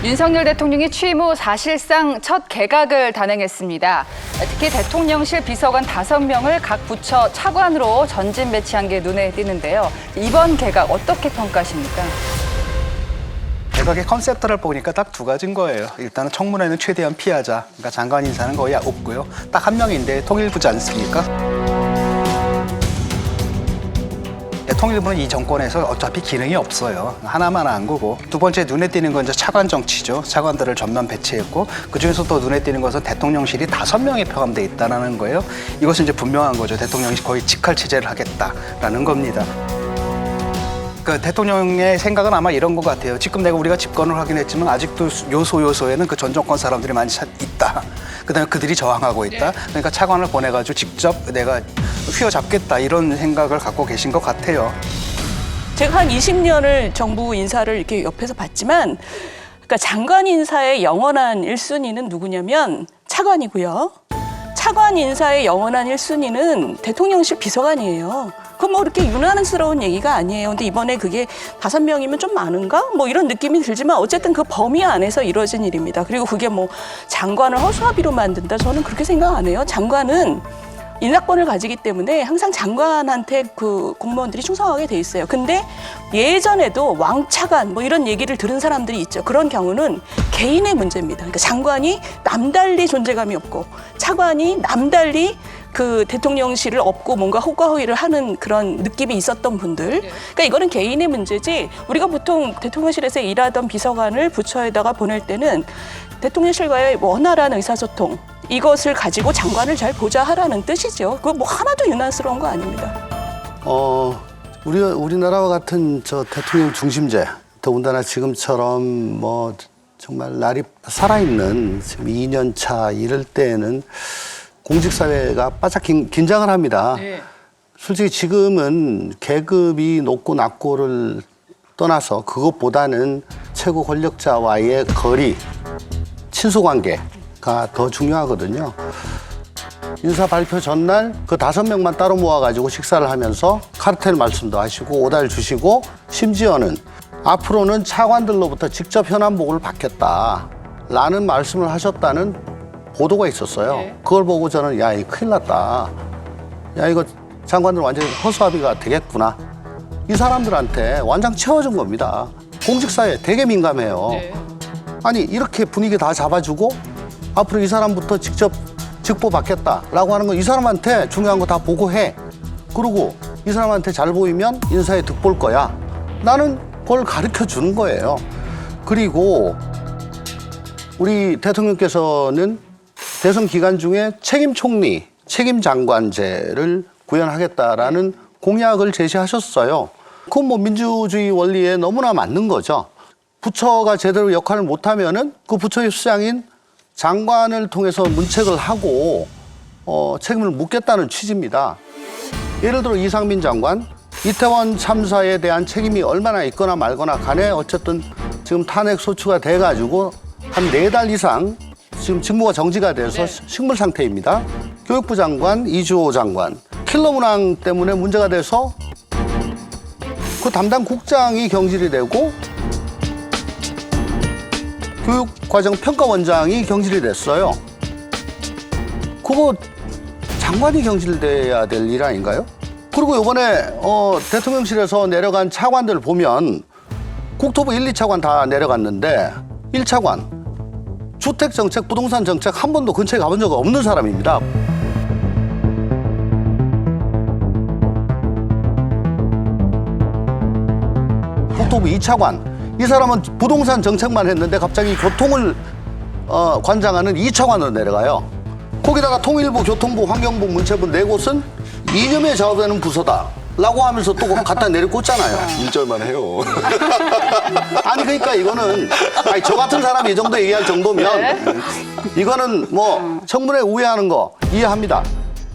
윤석열 대통령이 취임 후 사실상 첫 개각을 단행했습니다. 특히 대통령실 비서관 5명을 각 부처 차관으로 전진 배치한 게 눈에 띄는데요. 이번 개각 어떻게 평가하십니까? 개각의 컨셉트를 보니까 딱 두 가지인 거예요. 일단은 청문회는 최대한 피하자. 그러니까 장관 인사는 거의 없고요. 딱 한 명인데 통일부지 않습니까? 통일부는 이 정권에서 어차피 기능이 없어요. 하나만 안 거고. 두 번째 눈에 띄는 건 이제 차관 정치죠. 차관들을 전면 배치했고 그중에서 또 눈에 띄는 것은 대통령실이 5명에 포함되어 있다는 거예요. 이것은 이제 분명한 거죠. 대통령이 거의 직할 체제를 하겠다라는 겁니다. 그 대통령의 생각은 아마 이런 것 같아요. 지금 우리가 집권을 하긴 했지만 아직도 요소에는 그 전 정권 사람들이 많이 있다. 그다음에 그들이 저항하고 있다. 그러니까 차관을 보내가지고 직접 내가 휘어잡겠다 이런 생각을 갖고 계신 것 같아요. 제가 한 20년을 정부 인사를 이렇게 옆에서 봤지만, 그러니까 장관 인사의 영원한 1순위는 누구냐면 차관이고요. 차관 인사의 영원한 1순위는 대통령실 비서관이에요. 그건 뭐 그렇게 유난스러운 얘기가 아니에요. 근데 이번에 그게 5명이면 좀 많은가? 뭐 이런 느낌이 들지만 어쨌든 그 범위 안에서 이루어진 일입니다. 그리고 그게 뭐 장관을 허수아비로 만든다? 저는 그렇게 생각 안 해요. 장관은 인사권을 가지기 때문에 항상 장관한테 그 공무원들이 충성하게 돼 있어요. 근데 예전에도 왕차관 뭐 이런 얘기를 들은 사람들이 있죠. 그런 경우는 개인의 문제입니다. 그러니까 장관이 남달리 존재감이 없고 차관이 남달리 그 대통령실을 업고 뭔가 호가호위를 하는 그런 느낌이 있었던 분들. 그러니까 이거는 개인의 문제지, 우리가 보통 대통령실에서 일하던 비서관을 부처에다가 보낼 때는 대통령실과의 원활한 의사소통, 이것을 가지고 장관을 잘 보좌하라는 뜻이죠. 그거 뭐 하나도 유난스러운 거 아닙니다. 우리나라와 같은 저 대통령 중심제, 더군다나 지금처럼 뭐 정말 날이 살아있는 지금 2년 차 이럴 때에는 공직사회가 바짝 긴장을 합니다. 네. 솔직히 지금은 계급이 높고 낮고를 떠나서 그것보다는 최고 권력자와의 거리, 친소관계가 더 중요하거든요. 인사 발표 전날 그 5명만 따로 모아가지고 식사를 하면서 카르텔 말씀도 하시고 오달 주시고 심지어는 앞으로는 차관들로부터 직접 현안보고를 받겠다라는 말씀을 하셨다는 보도가 있었어요. 네. 그걸 보고 저는 야, 이거 큰일 났다. 야, 이거 장관들 완전히 허수아비가 되겠구나. 이 사람들한테 완장 채워준 겁니다. 공직사회 되게 민감해요. 네. 아니 이렇게 분위기 다 잡아주고 앞으로 이 사람부터 직접 직보 받겠다라고 하는 건 이 사람한테 중요한 거 다 보고해. 그리고 이 사람한테 잘 보이면 인사에 득볼 거야. 나는 그걸 가르쳐 주는 거예요. 그리고 우리 대통령께서는 대선 기간 중에 책임 총리, 책임 장관제를 구현하겠다라는 공약을 제시하셨어요. 그건 뭐 민주주의 원리에 너무나 맞는 거죠. 부처가 제대로 역할을 못하면은 그 부처의 수장인 장관을 통해서 문책을 하고 책임을 묻겠다는 취지입니다. 예를 들어 이상민 장관, 이태원 참사에 대한 책임이 얼마나 있거나 말거나 간에 어쨌든 지금 탄핵 소추가 돼가지고 한 4달 이상 지금 직무가 정지가 돼서 식물 상태입니다. 교육부 장관, 이주호 장관, 킬러 문항 때문에 문제가 돼서 그 담당 국장이 경질이 되고 교육과정평가원장이 경질이 됐어요. 그거 장관이 경질돼야 될 일 아닌가요? 그리고 이번에 대통령실에서 내려간 차관들 보면 국토부 1, 2차관 다 내려갔는데 1차관 주택정책, 부동산 정책 한 번도 근처에 가본 적 없는 사람입니다. 국토부 2차관, 이 사람은 부동산 정책만 했는데 갑자기 교통을 관장하는 2차관으로 내려가요. 거기다가 통일부, 교통부, 환경부, 문체부 4곳은 이념에 좌우되는 부서다 라고 하면서 또 갖다 내려꽂잖아요. 1절만 해요. 아니 그러니까 이거는 아니, 저 같은 사람이 이 정도 얘기할 정도면 이거는 뭐 청문회 우회하는 거 이해합니다.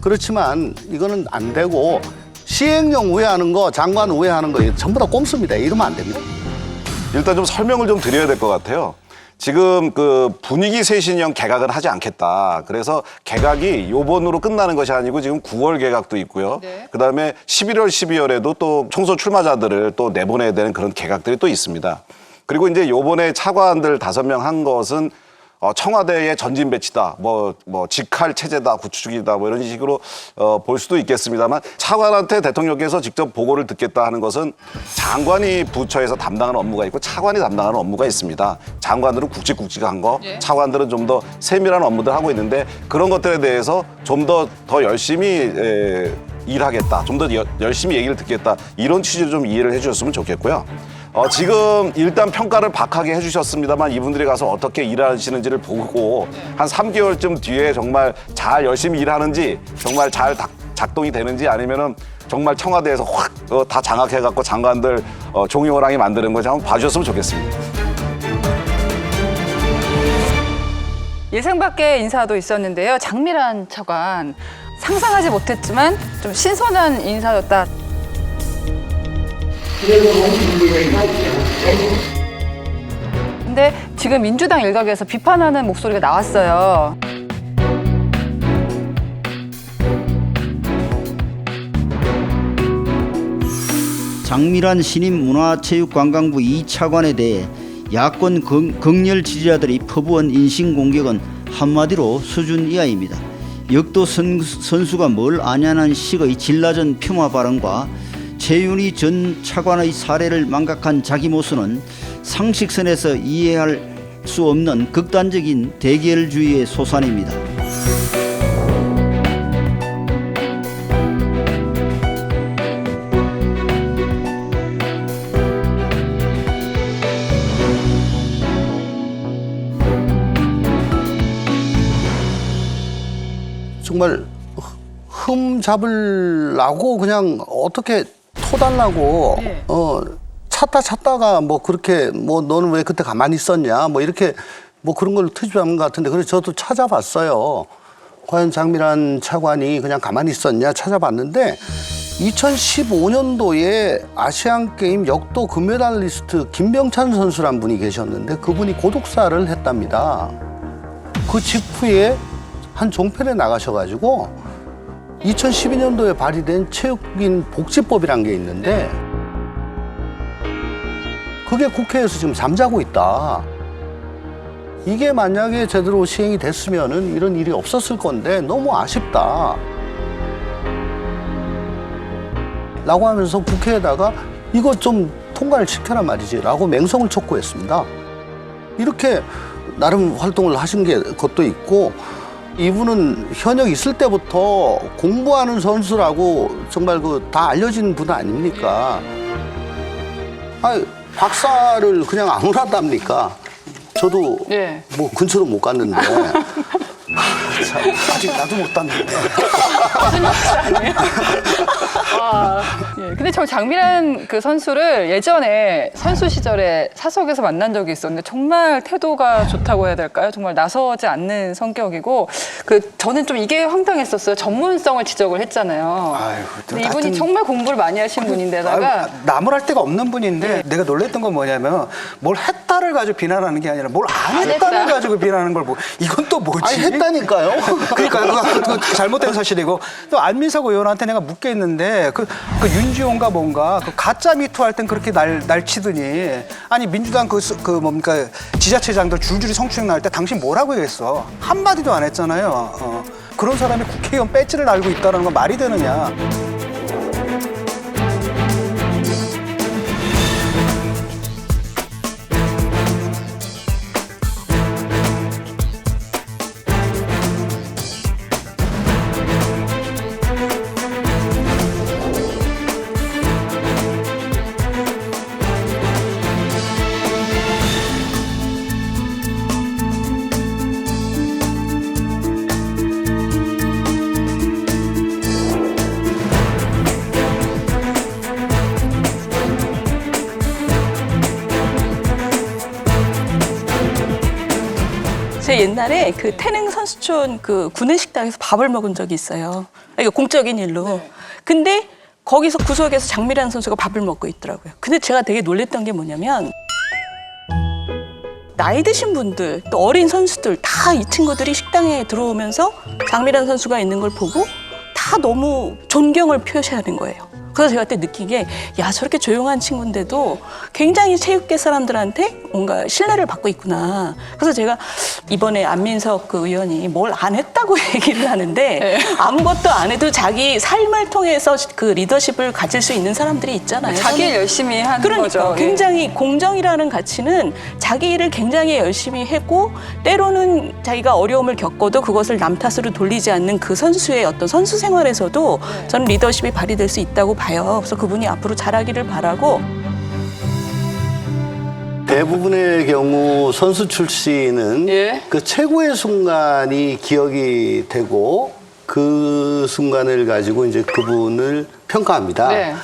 그렇지만 이거는 안 되고 시행령 우회하는 거, 장관 우회하는 거 전부 다 꼼수입니다. 이러면 안 됩니다. 일단 좀 설명을 좀 드려야 될 것 같아요. 지금 그 분위기 쇄신형 개각은 하지 않겠다. 그래서 개각이 요번으로 끝나는 것이 아니고 지금 9월 개각도 있고요. 네. 그다음에 11월, 12월에도 또 총선 출마자들을 또 내보내야 되는 그런 개각들이 또 있습니다. 그리고 이제 요번에 차관들 5명 한 것은 청와대의 전진 배치다, 뭐 직할 체제다, 구축이다, 뭐 이런 식으로 볼 수도 있겠습니다만 차관한테 대통령께서 직접 보고를 듣겠다 하는 것은 장관이 부처에서 담당하는 업무가 있고 차관이 담당하는 업무가 있습니다. 장관들은 굵직굵직한 거, 차관들은 좀 더 세밀한 업무들 하고 있는데 그런 것들에 대해서 좀 더 열심히 일하겠다, 좀 더 열심히 얘기를 듣겠다 이런 취지로 좀 이해를 해주셨으면 좋겠고요. 지금 일단 평가를 박하게 해주셨습니다만 이분들이 가서 어떻게 일하시는지를 보고 한 3개월쯤 뒤에 정말 잘 열심히 일하는지 정말 잘 작동이 되는지 아니면은 정말 청와대에서 확 다 장악해갖고 장관들 종이호랑이 만드는 거지 한번 봐주셨으면 좋겠습니다. 예상 밖의 인사도 있었는데요. 장미란 차관 상상하지 못했지만 좀 신선한 인사였다. 근데 지금 민주당 일각에서 비판하는 목소리가 나왔어요. 장미란 신임 문화체육관광부 2차관에 대해 야권 극렬 지지자들이 퍼부은 인신공격은 한마디로 수준 이하입니다. 역도 선수가 뭘 아냐는 식의 진라전 폄하 발언과 최윤희 전 차관의 사례를 망각한 자기 모습은 상식선에서 이해할 수 없는 극단적인 대결주의의 소산입니다. 정말 흠 잡으려고 그냥 어떻게 토달라고 찾다가 뭐 그렇게 뭐 너는 왜 그때 가만히 있었냐 뭐 이렇게 뭐 그런 걸 트집하는 것 같은데 그래서 저도 찾아봤어요. 과연 장미란 차관이 그냥 가만히 있었냐 찾아봤는데 2015년도에 아시안게임 역도 금메달리스트 김병찬 선수란 분이 계셨는데 그분이 고독사를 했답니다. 그 직후에 한 종편에 나가셔가지고 2012년도에 발의된 체육인 복지법이란 게 있는데 그게 국회에서 지금 잠자고 있다. 이게 만약에 제대로 시행이 됐으면은 이런 일이 없었을 건데 너무 아쉽다. 라고 하면서 국회에다가 이거 좀 통과를 시켜란 말이지 라고 맹성을 촉구했습니다. 이렇게 나름 활동을 하신 게 것도 있고 이분은 현역 있을 때부터 공부하는 선수라고 정말 그 다 알려진 분 아닙니까? 아니, 박사를 그냥 아무나답니까? 저도 네. 뭐 근처도 못 갔는데. 아직 나도 못 땄는데. 예, 근데 저 장미란 그 선수를 예전에 선수 시절에 사석에서 만난 적이 있었는데 정말 태도가 좋다고 해야 될까요? 정말 나서지 않는 성격이고 저는 좀 이게 황당했었어요. 전문성을 지적을 했잖아요. 아이고, 근데 이분이 정말 공부를 많이 하신 분인데다가 나무랄 데가 없는 분인데 내가 놀랬던 건 뭐냐면 뭘 했다를 가지고 비난하는 게 아니라 뭘 안 했다를 했다. 가지고 비난하는 걸 이건 또 뭐지? 아니, 했다니까요. 그러니까 그거 잘못된 사실이고 또 안민석 의원한테 내가 묻겠는데 그 윤지호인가 뭔가 그 가짜 미투 할 땐 그렇게 날 치더니 아니 민주당 뭡니까 지자체장들 줄줄이 성추행 나올 때 당신 뭐라고 했어? 한마디도 안 했잖아요. 그런 사람이 국회의원 배지를 달고 있다는 건 말이 되느냐? 제 옛날에 그 태릉 선수촌 그 구내식당에서 밥을 먹은 적이 있어요. 이거 공적인 일로. 근데 거기서 구석에서 장미란 선수가 밥을 먹고 있더라고요. 근데 제가 되게 놀랬던 게 뭐냐면 나이 드신 분들 또 어린 선수들 다 이 친구들이 식당에 들어오면서 장미란 선수가 있는 걸 보고 다 너무 존경을 표시하는 거예요. 그래서 제가 그때 느낀 게, 야, 저렇게 조용한 친구인데도 굉장히 체육계 사람들한테 뭔가 신뢰를 받고 있구나. 그래서 제가 이번에 안민석 그 의원이 뭘 안 했다고 얘기를 하는데 아무것도 안 해도 자기 삶을 통해서 그 리더십을 가질 수 있는 사람들이 있잖아요. 자기 일 열심히 하는 그러니까 거죠. 굉장히 공정이라는 가치는 자기 일을 굉장히 열심히 했고 때로는 자기가 어려움을 겪어도 그것을 남 탓으로 돌리지 않는 그 선수의 어떤 선수 생활에서도 저는 리더십이 발휘될 수 있다고 봐요. 그래서 그분이 앞으로 잘하기를 바라고. 대부분의 경우 선수 출신은 예. 그 최고의 순간이 기억이 되고 그 순간을 가지고 이제 그분을 평가합니다. 네.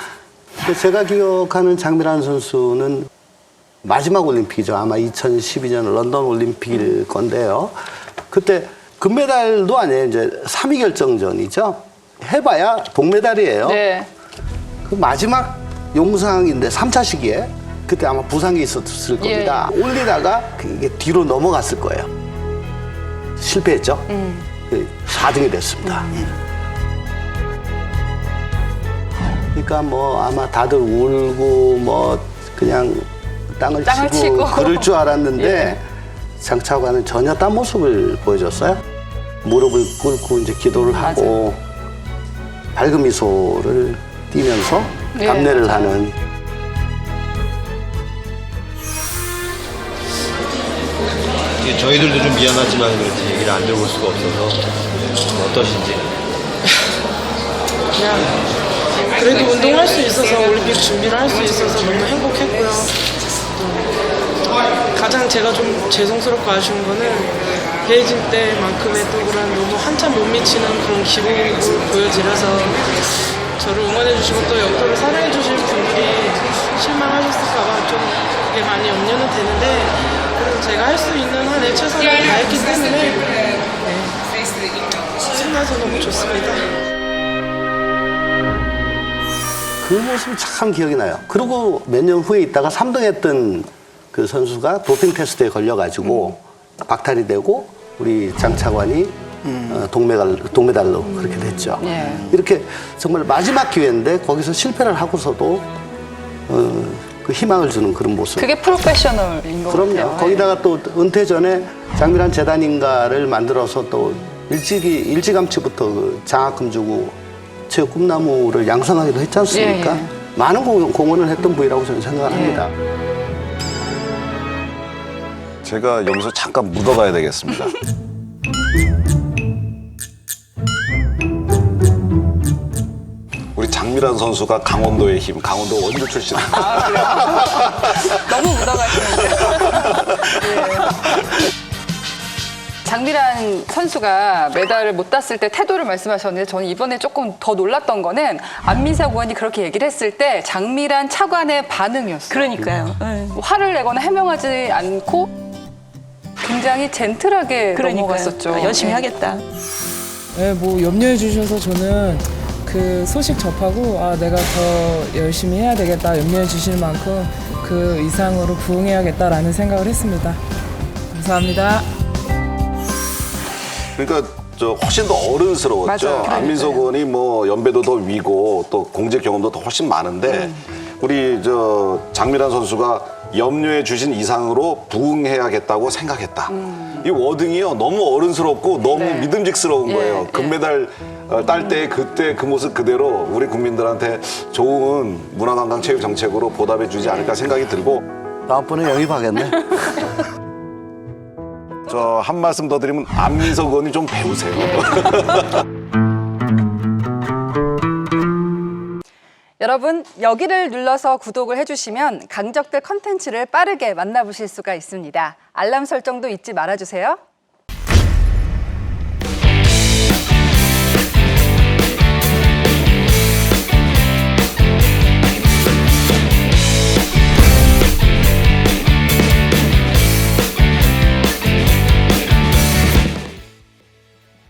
근데 제가 기억하는 장미란 선수는 마지막 올림픽이죠. 아마 2012년 런던 올림픽일 건데요. 그때 금메달도 아니에요. 이제 3위 결정전이죠. 해봐야 동메달이에요. 네. 그 마지막 용상인데 3차 시기에 그때 아마 부상이 있었을 겁니다. 올리다가 이게 뒤로 넘어갔을 거예요. 실패했죠. 4등이 됐습니다. 그러니까 뭐 아마 다들 울고 뭐 그냥 땅을 치고 그럴 줄 알았는데 장차관은 전혀 딴 모습을 보여줬어요. 무릎을 꿇고 이제 기도를 하고 밝은 미소를 띠면서 감내를 하는. 저희들도 좀 미안하지만 그렇지 얘기를 안 들어볼 수가 없어서 어떠신지. 그냥 그래도 운동할 수 있어서 올림픽 준비를 할 수 있어서 너무 행복했고요. 가장 제가 좀 죄송스럽고 아쉬운 거는 베이징 때만큼의 또 그런 너무 한참 못 미치는 그런 기록을 보여드려서 저를 응원해주시고 또 역도를 사랑해주실 분들이 실망하셨을까봐 좀 그게 많이 염려는 되는데 그래도 제가 할 수 있는 한에 최선을 다했기 때문에 신나서 너무 좋습니다. 그 모습이 참 기억이 나요. 그리고 몇 년 후에 있다가 3등 했던 그 선수가 도핑 테스트에 걸려가지고 박탈이 되고 우리 장 차관이 동메달로 그렇게 됐죠. 예. 이렇게 정말 마지막 기회인데 거기서 실패를 하고서도 그 희망을 주는 그런 모습. 그게 프로페셔널인 것 그럼요. 같아요. 거기다가 또 은퇴 전에 장미란 재단인가를 만들어서 또 일찌감치부터 그 장학금 주고 체육 꿈나무를 양성하기도 했지 않습니까? 예, 예. 많은 공헌을 했던 분이라고 저는 생각을 합니다. 제가 여기서 잠깐 묻어가야 되겠습니다. 우리 장미란 선수가 강원도의 힘, 강원도 원주 출신. 너무 묻어가시는데. 장미란 선수가 메달을 못 땄을 때 태도를 말씀하셨는데 저는 이번에 조금 더 놀랐던 거는 안민석 의원이 그렇게 얘기를 했을 때 장미란 차관의 반응이었어요. 그러니까요. 뭐 화를 내거나 해명하지 않고 굉장히 젠틀하게 넘어갔었죠. 아, 열심히 하겠다. 네, 뭐 염려해 주셔서 저는 그 소식 접하고 아 내가 더 열심히 해야 되겠다 염려해 주실 만큼 그 이상으로 부응해야겠다라는 생각을 했습니다. 감사합니다. 그러니까 저 훨씬 더 어른스러웠죠. 맞아요. 안민석 의원이 뭐 연배도 더 위고 또 공직 경험도 더 훨씬 많은데 우리 저 장미란 선수가 염려해 주신 이상으로 부응해야겠다고 생각했다. 이 워딩이요 너무 어른스럽고 너무 믿음직스러운 거예요. 금메달 딸 때 그때 그 모습 그대로 우리 국민들한테 좋은 문화관광 체육 정책으로 보답해 주지 않을까 생각이 들고 다음번에 영입하겠네. 저 한 말씀 더 드리면 안민석 의원이 좀 배우세요. 여러분 여기를 눌러서 구독을 해주시면 강적들 컨텐츠를 빠르게 만나보실 수가 있습니다. 알람 설정도 잊지 말아주세요.